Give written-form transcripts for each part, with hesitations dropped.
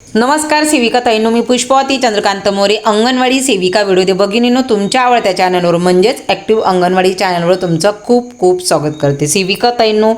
नमस्कार सेविका ताईंनो, मी पुष्पावती चंद्रकांत मोरे, अंगणवाडी सेविका व्हिडिओ भगिनींनो, तुमच्या आवडत्या चॅनलवर म्हणजेच ॲक्टिव्ह अंगणवाडी चॅनलवर तुमचं खूप खूप स्वागत करते। सेविका ताईंनो,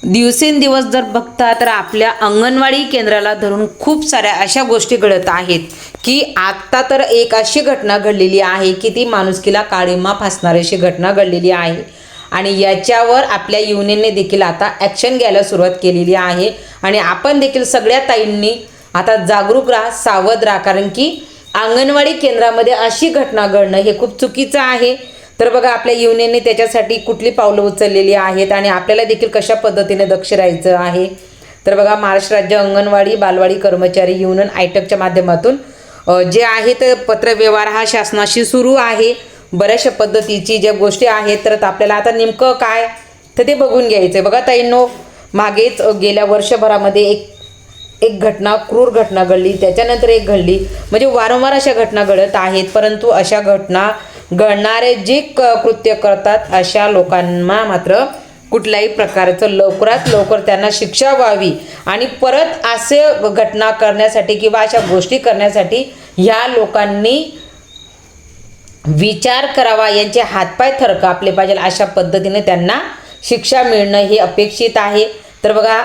दिवसेंदिवस जर बघता तर आपल्या अंगणवाडी केंद्राला धरून खूप साऱ्या अशा गोष्टी घडत आहेत की आता तर एक अशी घटना घडलेली आहे की ती माणुसकीला काळिमा फासणारी अशी घटना घडलेली आहे आणि याच्यावर आपल्या युनियनने देखील आता ॲक्शन घ्यायला सुरुवात केलेली आहे आणि आपण देखील सगळ्या ताईंनी आता जागरूक राहा, सावध राहा, कारण की अंगणवाडी केंद्रामध्ये अशी घटना घडणं हे खूप चुकीचं आहे। तर बघा आपल्या युनियनने त्याच्यासाठी कुठली पावलं उचललेली आहेत आणि आपल्याला देखील कशा पद्धतीने दक्ष राहायचं आहे। तर बघा महाराष्ट्र राज्य अंगणवाडी बालवाडी कर्मचारी युनियन आयटकच्या माध्यमातून जे आहे ते पत्रव्यवहार हा शासनाशी सुरू आहे। बऱ्याचशा पद्धतीची ज्या गोष्टी आहेत तर आपल्याला आता नेमकं काय तर ते बघून घ्यायचं। बघा ताईंनो, मागेच गेल्या वर्षभरामध्ये एक घटना, क्रूर घटना घडली, त्याच्यानंतर एक घडली, म्हणजे वारंवार अशा घटना घडत आहेत। परंतु अशा घटना घडणारे जे कृत्य करतात अशा लोकांना मात्र कुठल्याही प्रकारचं लवकरात लवकर त्यांना शिक्षा व्हावी आणि परत असे घटना करण्यासाठी किंवा अशा गोष्टी करण्यासाठी ह्या लोकांनी विचार करावा, यांचे हातपाय थरकापले पाहिजे, अशा पद्धतीने त्यांना शिक्षा मिळणं हे अपेक्षित आहे। तर बघा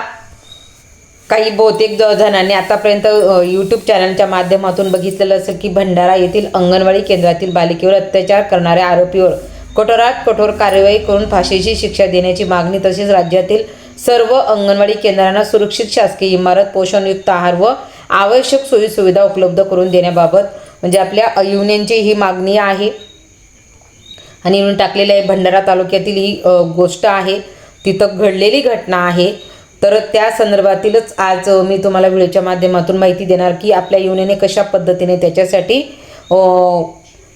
काही बहुतेक जणांनी आतापर्यंत यूट्यूब चॅनलच्या माध्यमातून बघितलेलं असेल की भंडारा येथील अंगणवाडी केंद्रातील बालिकेवर अत्याचार करणाऱ्या आरोपीवर कठोरात कठोर कार्यवाही करून फाशीची शिक्षा देण्याची मागणी, तसेच राज्यातील सर्व अंगणवाडी केंद्रांना सुरक्षित शासकीय इमारत, पोषणयुक्त आहार व आवश्यक सोयीसुविधा उपलब्ध करून देण्याबाबत म्हणजे आपल्या युनियनची ही मागणी आहे आणि युनियन टाकलेली आहे। भंडारा तालुक्यातील ही गोष्ट आहे, तिथं घडलेली घटना आहे। तर त्या संदर्भातीलच आज मी तुम्हाला व्हिडिओच्या माध्यमातून माहिती देणार की आपल्या युनियनने कशा पद्धतीने त्याच्यासाठी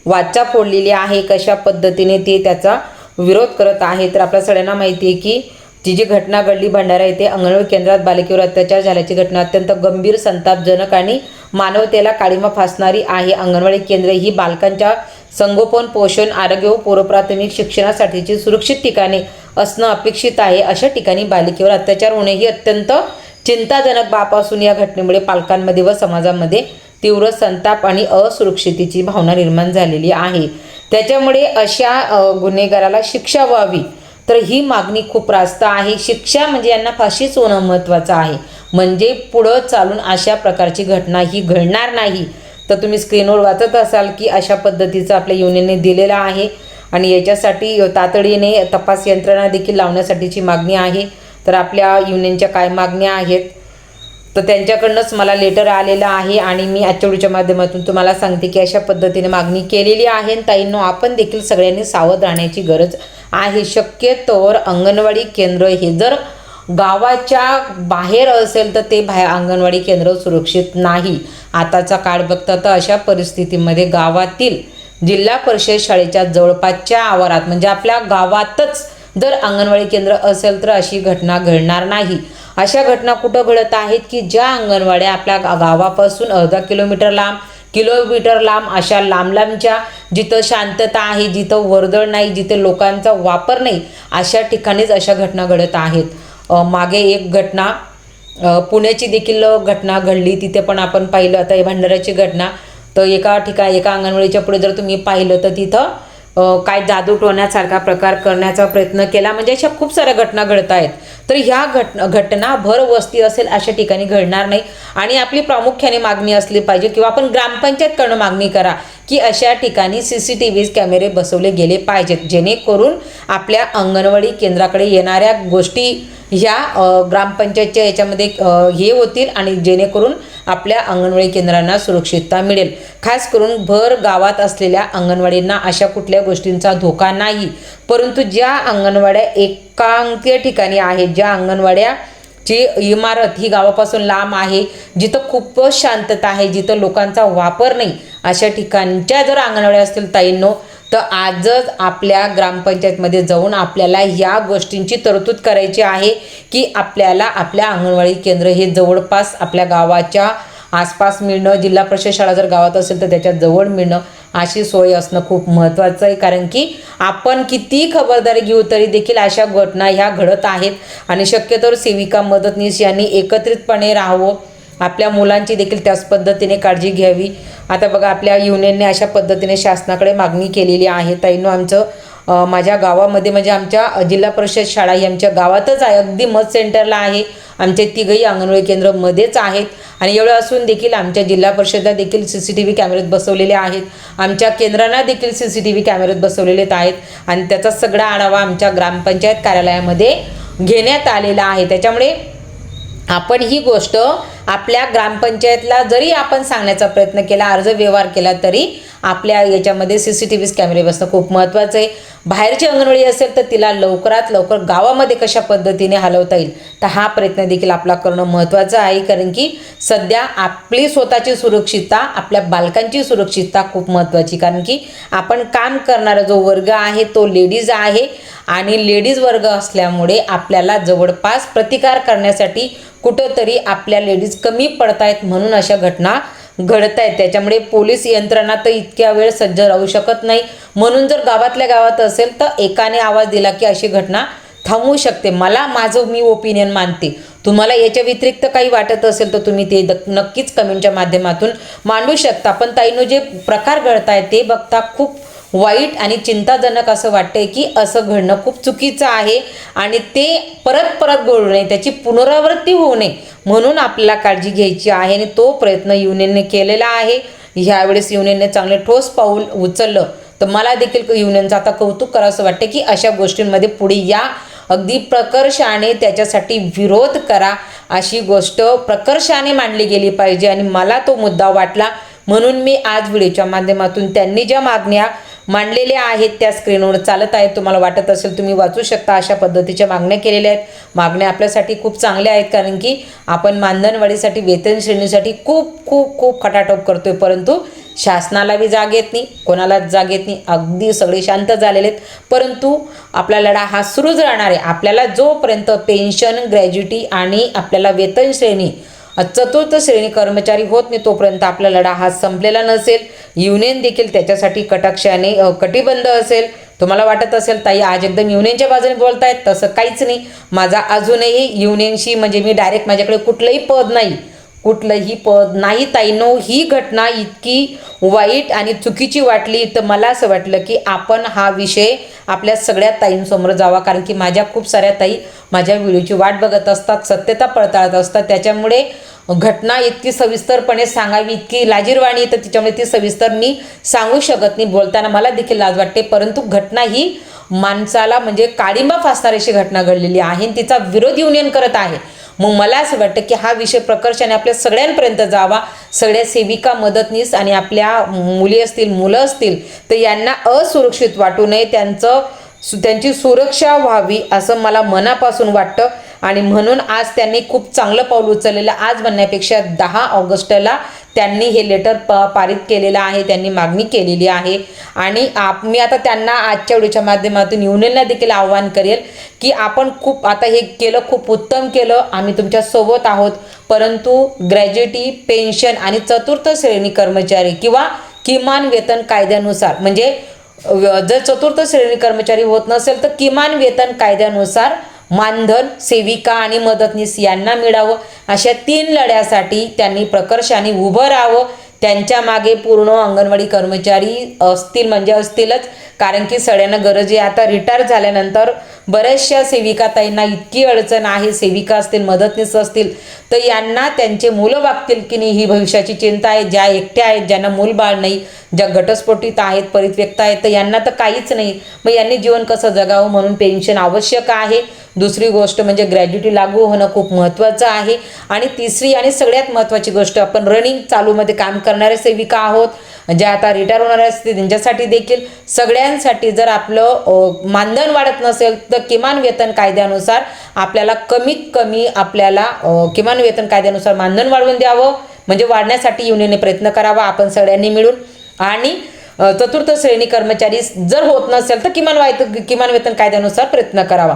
वाचा फोडलेली आहे, कशा पद्धतीने ते त्याचा विरोध करत आहे। तर आपल्या सगळ्यांना माहिती आहे की जी घटना घडली भंडारा येथे अंगणवाडी केंद्रात बालिकेवर अत्याचार झाल्याची घटना अत्यंत गंभीर, संतापजनक आणि मानवतेला काळिमा फासणारी आहे। अंगणवाडी केंद्र ही बालकांच्या संगोपन, पोषण, आरोग्य व पूर्वप्राथमिक शिक्षणासाठीची सुरक्षित ठिकाणे असणं अपेक्षित आहे। अशा ठिकाणी बालिकेवर अत्याचार होणे ही अत्यंत चिंताजनक बाब असून या घटनेमुळे पालकांमध्ये व समाजामध्ये तीव्र संताप आणि असुरक्षिततेची भावना निर्माण झालेली आहे। त्याच्यामुळे अशा गुन्हेगाराला शिक्षा व्हावी, तर ही मागणी खूप रास्त आहे। शिक्षा म्हणजे यांना फाशीच होणं महत्त्वाचं आहे, म्हणजे पुढं चालून अशा प्रकारची घटना ही घडणार नाही। तर तुम्ही स्क्रीनवर वाचत असाल की अशा पद्धतीचं आपल्या युनियनने दिलेलं आहे आणि याच्यासाठी तातडीने तपास यंत्रणा देखील लावण्यासाठीची मागणी आहे। तर आपल्या युनियनच्या काय मागण्या आहेत तर त्यांच्याकडूनच मला लेटर आलेलं आहे आणि मी आजच्या व्हिडिओच्या माध्यमातून तुम्हाला सांगते की अशा पद्धतीने मागणी केलेली आहे। ताईंनो, आपण देखील सगळ्यांनी सावध राहण्याची गरज आहे। शक्यतोवर अंगणवाडी केंद्र हे जर गावाच्या बाहेर असेल तर ते अंगणवाडी केंद्र सुरक्षित नाही। आताचा काळ बघता तर अशा परिस्थितीमध्ये गावातील जिल्हा परिषद शाळेच्या जवळपासच्या आवारात म्हणजे आपल्या गावातच जर अंगणवाडी केंद्र असेल तर अशी घटना घडणार नाही। अशा घटना कुठं घडत आहेत की ज्या अंगणवाड्या आपल्या गावापासून अर्धा किलोमीटर लांब अशा लांबच्या जिथं शांतता आहे, जिथं वर्दळ नाही, जिथे लोकांचा वापर नाही, अशा ठिकाणीच अशा घटना घडत आहेत। मागे एक घटना पुण्याची देखील घटना घडली, तिथे पण आपण पाहिलं। आता ही भंडाऱ्याची घटना, तर एका अंगणवाडीच्या पुढे जर तुम्ही पाहिलं तर तिथं काय जादू टोण्यासारखा प्रकार करण्याचा प्रयत्न केला, म्हणजे अशा खूप साऱ्या घटना घडत आहेत। तर ह्या घटना भर वस्ती असेल अशा ठिकाणी घडणार नाही आणि आपली प्रामुख्याने मागणी असली पाहिजे किंवा आपण ग्रामपंचायतकडून मागणी करा की अशा ठिकाणी CCTV कॅमेरे बसवले गेले पाहिजेत, जेणेकरून आपल्या अंगणवाडी केंद्राकडे येणाऱ्या गोष्टी ह्या ग्रामपंचायतच्या याच्यामध्ये हे होतील आणि जेणेकरून आपल्या अंगणवाडी केंद्रांना सुरक्षितता मिळेल। खास करून भर गावात असलेल्या अंगणवाडींना अशा कुठल्या गोष्टींचा धोका नाही, परंतु ज्या अंगणवाड्या एकांकी ठिकाणी आहेत, ज्या अंगणवाड्याची इमारत ही गावापासून लांब आहे, जिथं खूपच शांतता आहे, जिथं लोकांचा वापर नाही, अशा ठिकाणच्या जर अंगणवाड्या असतील ताईंनो, तर आजच आपल्या ग्रामपंचायतमध्ये जाऊन आपल्याला या गोष्टींची तरतूद करायची आहे की आपल्याला आपल्या अंगणवाडी केंद्र हे जवळपास आपल्या गावाच्या आसपास मिळणं, जिल्हा परिषद शाळा जर गावात असेल तर त्याच्या जवळ मिळणं, अशी सोय असणं खूप महत्त्वाचं आहे। कारण की आपण किती खबरदारी घेऊ तरी देखील अशा घटना ह्या घडत आहेत आणि शक्यतोवर सेविका, मदतनीस यांनी एकत्रितपणे राहावं आपल्या मुलांची देखील त्याच पद्धतीने काळजी घ्यावी. आता बघा आपल्या युनियनने अशा पद्धतीने शासनाकडे मागणी केलेली आहे. ताईंनो, आमचं माझ्या गावामध्ये म्हणजे आमच्या जिल्हा परिषद शाळा ही आमच्या गावातच आहे, अगदी मत सेंटरला आहे. आमचे तिघही अंगणवाडी केंद्र मध्येच आहेत आणि एवढं असून देखील आमच्या जिल्हा परिषदला देखील CCTV कॅमेरे बसवलेले आहेत. आमच्या केंद्रांना देखील CCTV कॅमेरे बसवलेले आहेत आणि त्याचा सगळा आढावा आमच्या ग्रामपंचायत कार्यालयामध्ये घेण्यात आलेला आहे. त्याच्यामुळे आपण ही गोष्ट आपल्या ग्रामपंचायतला जरी आपण सांगण्याचा प्रयत्न केला, अर्ज व्यवहार केला, तरी आपल्या याच्यामध्ये CCTV कॅमेरे बसणं खूप महत्त्वाचं आहे. बाहेरची अंगणवाडी असेल तर तिला लवकरात लवकर गावामध्ये कशा पद्धतीने हलवता येईल तर हा प्रयत्न देखील आपला करणं महत्त्वाचं आहे. कारण की सध्या आपली स्वतःची सुरक्षितता, आपल्या बालकांची सुरक्षितता खूप महत्त्वाची. कारण की आपण काम करणारा जो वर्ग आहे तो लेडीज आहे आणि लेडीज वर्ग असल्यामुळे आपल्याला जवळपास प्रतिकार करण्यासाठी कुठंतरी आपल्या लेडीज कमी पडतायत, म्हणून अशा घटना घडत आहेत. त्याच्यामुळे पोलीस यंत्रणा तर इतक्या वेळ सज्ज राहू शकत नाही. म्हणून जर गावातल्या गावात असेल तर एकाने आवाज दिला की अशी घटना थांबवू शकते. मी ओपिनियन मानते. तुम्हाला याच्या व्यतिरिक्त काही वाटत असेल तर तुम्ही ते नक्कीच कमेंटच्या माध्यमातून मांडू शकता. पण ताईंनो, जे प्रकार घडत आहेत ते बघता खूप वाईट आणि चिंताजनक असं वाटतंय की असं घडणं खूप चुकीचं आहे आणि ते परत परत घडू नये, त्याची पुनरावृत्ती होऊ नये म्हणून आपल्याला काळजी घ्यायची आहे आणि तो प्रयत्न युनियनने केलेला आहे. ह्यावेळेस युनियनने चांगले ठोस पाऊल उचललं तर मला देखील युनियनचं आता कौतुक करावंसं वाटतं की अशा गोष्टींमध्ये पुढे या, अगदी प्रकर्षाने त्याच्यासाठी विरोध करा. अशी गोष्ट प्रकर्षाने मांडली गेली पाहिजे आणि मला तो मुद्दा वाटला म्हणून मी आज व्हिडिओच्या माध्यमातून त्यांनी ज्या मागण्या मांडलेल्या आहेत त्या स्क्रीनवर चालत आहेत. तुम्हाला वाटत असेल तुम्ही वाचू शकता. अशा पद्धतीच्या मागण्या केलेल्या आहेत. मागण्या आपल्यासाठी खूप चांगल्या आहेत कारण की आपण मानधनवाढीसाठी, वेतन श्रेणीसाठी खूप खूप खूप खटाटोप करतोय, परंतु शासनाला बी जाग येत नाही, कोणालाच जाग येत नाही. अगदी सगळे शांत झालेले आहेत. परंतु आपला लढा हा सुरूच राहणार आहे. आपल्याला जोपर्यंत पेन्शन, ग्रॅज्युटी आणि आपल्याला वेतन श्रेणी, चतुर्थ श्रेणी कर्मचारी होत नाही तोपर्यंत आपला लढा हा संपलेला नसेल. युनियन देखील त्याच्यासाठी कटाक्षाने कटिबद्ध असेल. तुम्हाला वाटत असेल ताई आज एकदम युनियनच्या बाजूने बोलतायत, तसं काहीच नाही. माझा अजूनही युनियनशी म्हणजे मी डायरेक्ट, माझ्याकडे कुठलंही पद नाही ताईंनो. ही घटना इतकी वाईट आणि चुकीची वाटली तर मला असं वाटलं की आपण हा विषय आपल्या सगळ्या ताईंसमोर जावा. कारण की माझ्या खूप साऱ्या ताई माझ्या व्हिडिओची वाट बघत असतात, सत्यता पडताळत असतात. त्याच्यामुळे घटना इतकी सविस्तरपणे सांगावी इतकी लाजीरवाणी तर तिच्यामुळे ती सविस्तर मी सांगू शकत नाही. बोलताना मला देखील लाज वाटते, परंतु घटना ही माणसाला म्हणजे काळिंबा फासणारी अशी घटना घडलेली आहे आणि तिचा विरोध युनियन करत आहे. मग मला असं वाटतं की हा विषय प्रकर्षाने आपल्या सगळ्यांपर्यंत जावा. सगळ्या सेविका, मदतनीस आणि आपल्या मुली असतील, मुलं असतील तर यांना असुरक्षित वाटू नये, त्यांची सुरक्षा व्हावी असं मला मनापासून वाटतं. आणि म्हणून आज त्यांनी खूप चांगलं पाऊल उचललेलं. आज म्हणण्यापेक्षा 10 ऑगस्टला त्यांनी हे लेटर पारित केलेलं आहे, त्यांनी मागणी केलेली आहे. आणि मी आता त्यांना आजच्या व्हिडिओच्या माध्यमातून युनियनला देखील आव्हान करेल की आपण खूप आता हे केलं, खूप उत्तम केलं, आम्ही तुमच्या सोबत आहोत. परंतु ग्रॅज्युटी, पेन्शन आणि चतुर्थ श्रेणी कर्मचारी किंवा किमान वेतन कायद्यानुसार, म्हणजे जर चतुर्थ श्रेणी कर्मचारी होत नसेल तर किमान वेतन कायद्यानुसार मानधन सेविका आणि मदतनीस यांना मिळावं. अशा 3 लढ्यासाठी त्यांनी प्रकर्षाने उभं राहावं. त्यांच्या मागे पूर्ण अंगणवाडी कर्मचारी असतील म्हणजे असतीलच, कारण की सगळ्यांना गरज आहे. आता रिटायर झाल्यानंतर बऱ्याचशा सेविका ताईंना इतकी अडचण आहे, सेविका असतील, मदतनीस असतील तर यांना त्यांचे मुलं वागतील की नाही ही भविष्याची चिंता आहे. ज्या एकट्या आहेत, ज्यांना मूलबाळ नाही, ज्या घटस्फोटित आहेत, परित्यक्त आहेत तर यांना तर काहीच नाही. मग यांनी जीवन कसं जगावं, म्हणून पेन्शन आवश्यक आहे. दुसरी गोष्ट म्हणजे ग्रॅज्युटी लागू होणं खूप महत्त्वाचं आहे. आणि तिसरी आणि सगळ्यात महत्त्वाची गोष्ट, आपण रनिंग चालूमध्ये काम करणारे सेविका आहोत, ज्या आता रिटायर होणाऱ्या असतील त्यांच्यासाठी देखील, सगळ्यांसाठी जर आपलं मानधन वाढत नसेल तर किमान वेतन कायद्यानुसार आपल्याला कमीत कमी किमान वेतन कायद्यानुसार मानधन वाढवून द्यावं. म्हणजे वाढण्यासाठी युनियनने प्रयत्न करावा आपण सगळ्यांनी मिळून. आणि चतुर्थ श्रेणी कर्मचारी जर होत नसेल तर किमान वेतन कायद्यानुसार प्रयत्न करावा.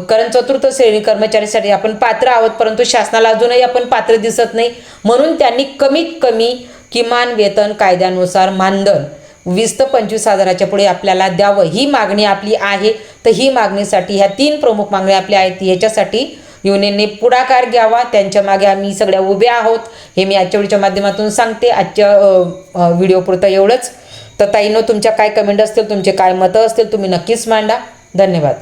कारण चतुर्थ श्रेणी कर्मचारीसाठी आपण पात्र आहोत, परंतु शासनाला अजूनही आपण पात्र दिसत नाही. म्हणून त्यांनी कमीत कमी किमान वेतन कायद्यानुसार मानधन 20 ते 25 हजाराच्या पुढे आपल्याला द्यावं, ही मागणी आपली आहे. तर ही मागणीसाठी ह्या 3 प्रमुख मागण्या आपल्या आहेत, याच्यासाठी युनियनने पुढाकार घ्यावा, त्यांच्या मागे आम्ही सगळ्या उभ्या आहोत, हे मी आजच्या व्हिडिओच्या माध्यमातून सांगते. आजच्या व्हिडिओपुरतं एवढंच. तर ताईंनो, तुमच्या काय कमेंट असतील, तुमचे काय मतं असतील, तुम्ही नक्कीच मांडा. धन्यवाद.